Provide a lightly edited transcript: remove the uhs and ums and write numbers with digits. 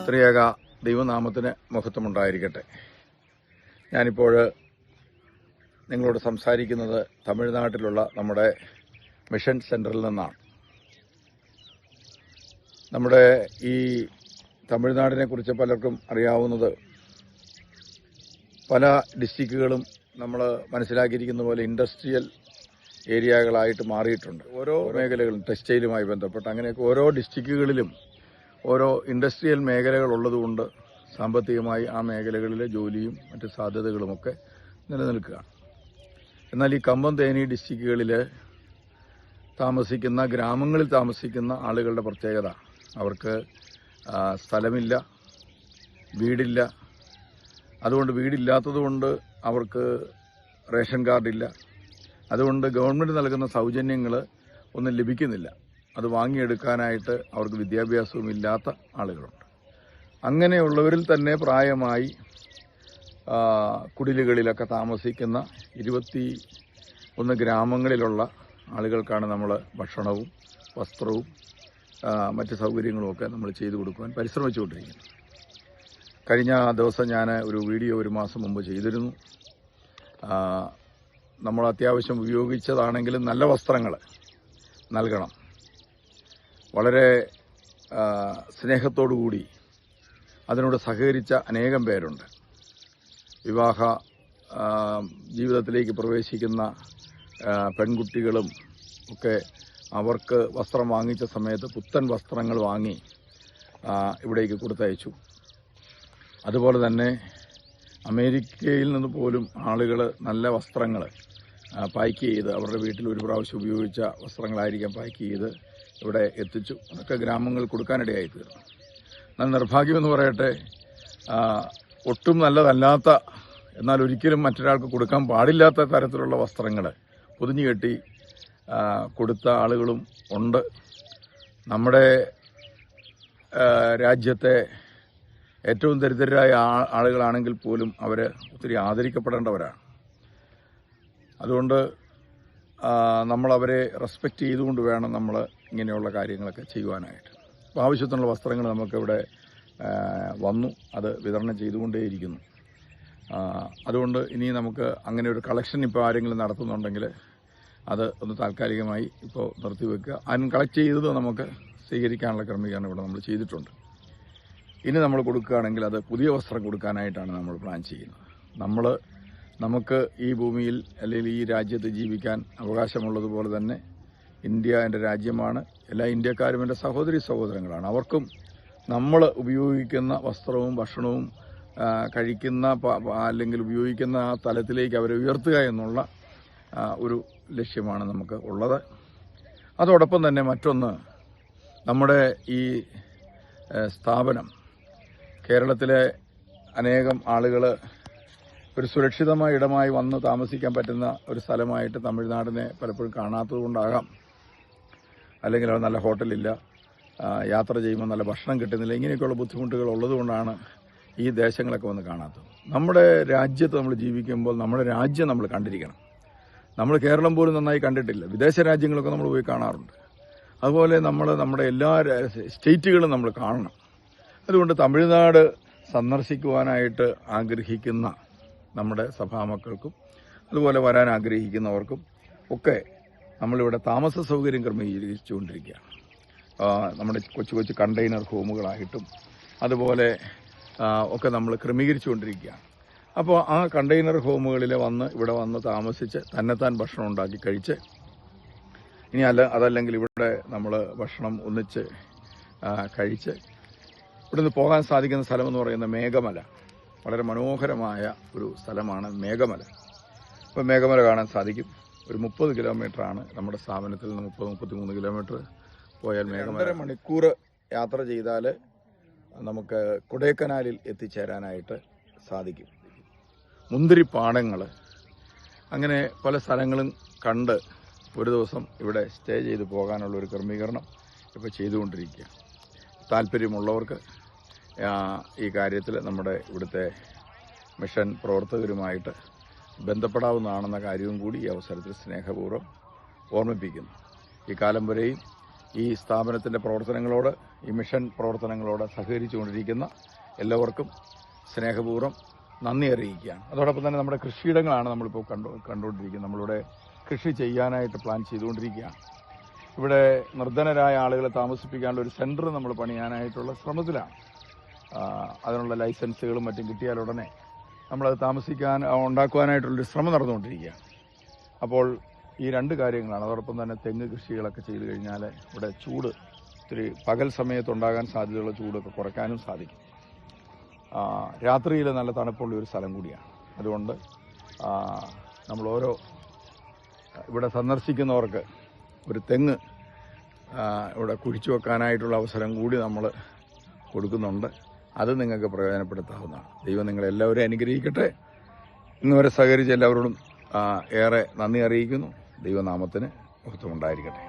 ത്രിയേക ദൈവനാമത്തിന് മഹത്വമുണ്ടായിരിക്കട്ടെ. ഞാനിപ്പോൾ നിങ്ങളോട് സംസാരിക്കുന്നത് തമിഴ്നാട്ടിലുള്ള നമ്മുടെ മിഷൻ സെൻറ്ററിൽ നിന്നാണ്. നമ്മുടെ ഈ തമിഴ്നാടിനെ കുറിച്ച് പലർക്കും അറിയാവുന്നത് പല ഡിസ്ട്രിക്റ്റുകളും നമ്മൾ മനസ്സിലാക്കിയിരിക്കുന്ന പോലെ ഇൻഡസ്ട്രിയൽ ഏരിയകളായിട്ട് മാറിയിട്ടുണ്ട്. ഓരോ മേഖലകളും ടെക്സ്റ്റൈലുമായി ബന്ധപ്പെട്ട് അങ്ങനെയൊക്കെ ഓരോ ഡിസ്ട്രിക്റ്റുകളിലും ഓരോ ഇൻഡസ്ട്രിയൽ മേഖലകൾ ഉള്ളതുകൊണ്ട് സാമ്പത്തികമായി ആ മേഖലകളിലെ ജോലിയും മറ്റ് സാധ്യതകളുമൊക്കെ നിലനിൽക്കുകയാണ്. എന്നാൽ ഈ കമ്പം തേനി ഡിസ്ട്രിക്റ്റുകളിൽ താമസിക്കുന്ന ഗ്രാമങ്ങളിൽ താമസിക്കുന്ന ആളുകളുടെ പ്രത്യേകത അവർക്ക് സ്ഥലമില്ല, വീടില്ല. അതുകൊണ്ട് വീടില്ലാത്തതുകൊണ്ട് അവർക്ക് റേഷൻ കാർഡില്ല. അതുകൊണ്ട് ഗവൺമെൻറ് നൽകുന്ന സൗജന്യങ്ങൾ ഒന്നും ലഭിക്കുന്നില്ല. അത് വാങ്ങിയെടുക്കാനായിട്ട് അവർക്ക് വിദ്യാഭ്യാസവും ഇല്ലാത്ത ആളുകളുണ്ട്. അങ്ങനെയുള്ളവരിൽ തന്നെ പ്രായമായി കുടിലുകളിലൊക്കെ താമസിക്കുന്ന 21 ഗ്രാമങ്ങളിലുള്ള ആളുകൾക്കാണ് നമ്മൾ ഭക്ഷണവും വസ്ത്രവും മറ്റ് സൗകര്യങ്ങളുമൊക്കെ നമ്മൾ ചെയ്തു കൊടുക്കുവാൻ പരിശ്രമിച്ചുകൊണ്ടിരിക്കുന്നത്. കഴിഞ്ഞ ദിവസം ഞാൻ ഒരു വീഡിയോ 1 മാസം മുമ്പ് ചെയ്തിരുന്നു. നമ്മൾ അത്യാവശ്യം ഉപയോഗിച്ചതാണെങ്കിലും നല്ല വസ്ത്രങ്ങൾ നൽകണം. വളരെ സ്നേഹത്തോടുകൂടി അതിനോട് സഹകരിച്ച അനേകം പേരുണ്ട്. വിവാഹ ജീവിതത്തിലേക്ക് പ്രവേശിക്കുന്ന പെൺകുട്ടികളും ഒക്കെ അവർക്ക് വസ്ത്രം വാങ്ങിച്ച സമയത്ത് പുത്തൻ വസ്ത്രങ്ങൾ വാങ്ങി ഇവിടേക്ക് കൊടുത്തയച്ചു. അതുപോലെ തന്നെ അമേരിക്കയിൽ നിന്ന് പോലും ആളുകൾ നല്ല വസ്ത്രങ്ങൾ പാക്ക് ചെയ്ത് അവരുടെ വീട്ടിൽ ഒരു പ്രാവശ്യം ഉപയോഗിച്ച വസ്ത്രങ്ങളായിരിക്കാം പാക്ക് ചെയ്ത് ഇവിടെ എത്തിച്ചു. അതൊക്കെ ഗ്രാമങ്ങൾ കൊടുക്കാനിടയായി തീർന്നു. എന്നാൽ നിർഭാഗ്യമെന്ന് പറയട്ടെ, ഒട്ടും നല്ലതല്ലാത്ത എന്നാൽ ഒരിക്കലും മറ്റൊരാൾക്ക് കൊടുക്കാൻ പാടില്ലാത്ത തരത്തിലുള്ള വസ്ത്രങ്ങൾ പൊതിഞ്ഞു കെട്ടി കൊടുത്ത ആളുകളും ഉണ്ട്. നമ്മുടെ രാജ്യത്തെ ഏറ്റവും ദരിദ്രരായ ആളുകളാണെങ്കിൽ പോലും അവർ ഒത്തിരി ആദരിക്കപ്പെടേണ്ടവരാണ്. അതുകൊണ്ട് നമ്മളവരെ റെസ്പെക്റ്റ് ചെയ്തുകൊണ്ട് വേണം നമ്മൾ ഇങ്ങനെയുള്ള കാര്യങ്ങളൊക്കെ ചെയ്യുവാനായിട്ട്. അപ്പോൾ ആവശ്യത്തിനുള്ള വസ്ത്രങ്ങൾ നമുക്കിവിടെ വന്നു, അത് വിതരണം ചെയ്തുകൊണ്ടേയിരിക്കുന്നു. അതുകൊണ്ട് ഇനി നമുക്ക് അങ്ങനെ ഒരു കളക്ഷൻ ഇപ്പോൾ ആരെങ്കിലും നടത്തുന്നുണ്ടെങ്കിൽ അത് ഒന്ന് താൽക്കാലികമായി ഇപ്പോൾ നിർത്തിവെക്കുക. അതിന് കളക്ട് ചെയ്തത് നമുക്ക് സ്വീകരിക്കാനുള്ള ക്രമീകരണം ഇവിടെ നമ്മൾ ചെയ്തിട്ടുണ്ട്. ഇനി നമ്മൾ കൊടുക്കുകയാണെങ്കിൽ അത് പുതിയ വസ്ത്രം കൊടുക്കാനായിട്ടാണ് നമ്മൾ പ്ലാൻ ചെയ്യുന്നത്. നമുക്ക് ഈ ഭൂമിയിൽ അല്ലെങ്കിൽ ഈ രാജ്യത്ത് ജീവിക്കാൻ അവകാശമുള്ളതുപോലെ തന്നെ ഇന്ത്യ എൻ്റെ രാജ്യമാണ്. എല്ലാ ഇന്ത്യക്കാരും എൻ്റെ സഹോദരി സഹോദരങ്ങളാണ്. അവർക്കും നമ്മൾ ഉപയോഗിക്കുന്ന വസ്ത്രവും ഭക്ഷണവും കഴിക്കുന്ന അല്ലെങ്കിൽ ഉപയോഗിക്കുന്ന ആ തലത്തിലേക്ക് അവരെ ഉയർത്തുക എന്നുള്ള ഒരു ലക്ഷ്യമാണ് നമുക്ക് ഉള്ളത്. അതോടൊപ്പം തന്നെ മറ്റൊന്ന്, നമ്മുടെ ഈ സ്ഥാപനം കേരളത്തിലെ അനേകം ആളുകൾ ഒരു സുരക്ഷിതമായ ഇടമായി വന്ന് താമസിക്കാൻ പറ്റുന്ന ഒരു സ്ഥലമായിട്ട് തമിഴ്നാടിനെ പലപ്പോഴും കാണാത്തത് കൊണ്ടാകാം, അല്ലെങ്കിൽ അവിടെ നല്ല ഹോട്ടലില്ല, യാത്ര ചെയ്യുമ്പോൾ നല്ല ഭക്ഷണം കിട്ടുന്നില്ല, ഇങ്ങനെയൊക്കെയുള്ള ബുദ്ധിമുട്ടുകൾ ഉള്ളതുകൊണ്ടാണ് ഈ ദേശങ്ങളൊക്കെ വന്ന് കാണാത്തത്. നമ്മുടെ രാജ്യത്ത് നമ്മൾ ജീവിക്കുമ്പോൾ നമ്മുടെ രാജ്യം നമ്മൾ കണ്ടിരിക്കണം. നമ്മൾ കേരളം പോലും നന്നായി കണ്ടിട്ടില്ല. വിദേശ രാജ്യങ്ങളൊക്കെ നമ്മൾ പോയി കാണാറുണ്ട്. അതുപോലെ നമ്മുടെ എല്ലാ സ്റ്റേറ്റുകളും നമ്മൾ കാണണം. അതുകൊണ്ട് തമിഴ്നാട് സന്ദർശിക്കുവാനായിട്ട് ആഗ്രഹിക്കുന്ന നമ്മുടെ സഭാമക്കൾക്കും അതുപോലെ വരാൻ ആഗ്രഹിക്കുന്നവർക്കും ഒക്കെ നമ്മളിവിടെ താമസ സൗകര്യം ക്രമീകരിച്ചുകൊണ്ടിരിക്കുകയാണ്. നമ്മുടെ കൊച്ചു കൊച്ചു കണ്ടെയ്നർ ഹോമുകളായിട്ടും അതുപോലെ ഒക്കെ നമ്മൾ ക്രമീകരിച്ചുകൊണ്ടിരിക്കുകയാണ്. അപ്പോൾ ആ കണ്ടെയ്നർ ഹോമുകളിൽ ഇവിടെ വന്ന് താമസിച്ച് തന്നെത്താൻ ഭക്ഷണം ഉണ്ടാക്കി കഴിച്ച്, ഇനി അതല്ലെങ്കിൽ ഇവിടെ നമ്മൾ ഭക്ഷണം ഒന്നിച്ച് കഴിച്ച് ഇവിടുന്ന് പോകാൻ സാധിക്കുന്ന സ്ഥലമെന്ന് പറയുന്നത് മേഘമല. വളരെ മനോഹരമായ ഒരു സ്ഥലമാണ് മേഘമല. അപ്പോൾ മേഘമല കാണാൻ സാധിക്കും. ഒരു 30 കിലോമീറ്ററാണ് നമ്മുടെ സ്ഥാപനത്തിൽ നിന്ന്. 30-33 കിലോമീറ്റർ പോയാൽ മേഘമല. 1.5 മണിക്കൂർ യാത്ര ചെയ്താൽ നമുക്ക് കൊടൈക്കനാലിൽ എത്തിച്ചേരാനായിട്ട് സാധിക്കും. മുന്തിരിപ്പാടങ്ങൾ, അങ്ങനെ പല സ്ഥലങ്ങളും കണ്ട് ഒരു ദിവസം ഇവിടെ സ്റ്റേ ചെയ്ത് പോകാനുള്ള ഒരു ക്രമീകരണം ഇപ്പോൾ ചെയ്തുകൊണ്ടിരിക്കുക. താല്പര്യമുള്ളവർക്ക് ഈ കാര്യത്തിൽ നമ്മുടെ ഇവിടുത്തെ മിഷൻ പ്രവർത്തകരുമായിട്ട് ബന്ധപ്പെടാവുന്നതാണെന്ന കാര്യവും കൂടി ഈ അവസരത്തിൽ സ്നേഹപൂർവ്വം ഓർമ്മിപ്പിക്കുന്നു. ഈ കാലം വരെയും ഈ സ്ഥാപനത്തിൻ്റെ പ്രവർത്തനങ്ങളോട്, ഈ മിഷൻ പ്രവർത്തനങ്ങളോട് സഹകരിച്ചുകൊണ്ടിരിക്കുന്ന എല്ലാവർക്കും സ്നേഹപൂർവ്വം നന്ദി അറിയിക്കുകയാണ്. അതോടൊപ്പം തന്നെ നമ്മുടെ കൃഷിയിടങ്ങളാണ് നമ്മളിപ്പോൾ കണ്ടുകൊണ്ടിരിക്കുന്നത്. നമ്മളിവിടെ കൃഷി ചെയ്യാനായിട്ട് പ്ലാൻ ചെയ്തുകൊണ്ടിരിക്കുകയാണ്. ഇവിടെ നിർധനരായ ആളുകളെ താമസിപ്പിക്കാനുള്ള ഒരു സെൻറ്റർ നമ്മൾ പണിയാനായിട്ടുള്ള ശ്രമത്തിലാണ്. അതിനുള്ള ലൈസൻസുകളും മറ്റും കിട്ടിയാലുടനെ നമ്മളത് ഉണ്ടാക്കുവാനായിട്ടുള്ളൊരു ശ്രമം നടന്നുകൊണ്ടിരിക്കുകയാണ്. അപ്പോൾ ഈ രണ്ട് കാര്യങ്ങളാണ്. അതോടൊപ്പം തന്നെ തെങ്ങ് കൃഷികളൊക്കെ ചെയ്തു കഴിഞ്ഞാൽ ഇവിടെ ചൂട് ഇത്തിരി പകൽ സമയത്തുണ്ടാകാൻ സാധ്യതയുള്ള ചൂടൊക്കെ കുറയ്ക്കാനും സാധിക്കും. രാത്രിയിൽ നല്ല തണുപ്പുള്ള ഒരു സ്ഥലം കൂടിയാണ്. അതുകൊണ്ട് നമ്മൾ ഇവിടെ സന്ദർശിക്കുന്നവർക്ക് ഒരു തെങ്ങ് ഇവിടെ കുഴിച്ചു വെക്കാനായിട്ടുള്ള അവസരം കൂടി നമ്മൾ കൊടുക്കുന്നുണ്ട്. അത് നിങ്ങൾക്ക് പ്രയോജനപ്പെടുത്താവുന്നതാണ്. ദൈവം നിങ്ങളെല്ലാവരും അനുഗ്രഹിക്കട്ടെ. ഇന്നുവരെ സഹകരിച്ച എല്ലാവരോടും ഏറെ നന്ദി അറിയിക്കുന്നു. ദൈവനാമത്തിന് മഹത്വം ഉണ്ടായിരിക്കട്ടെ.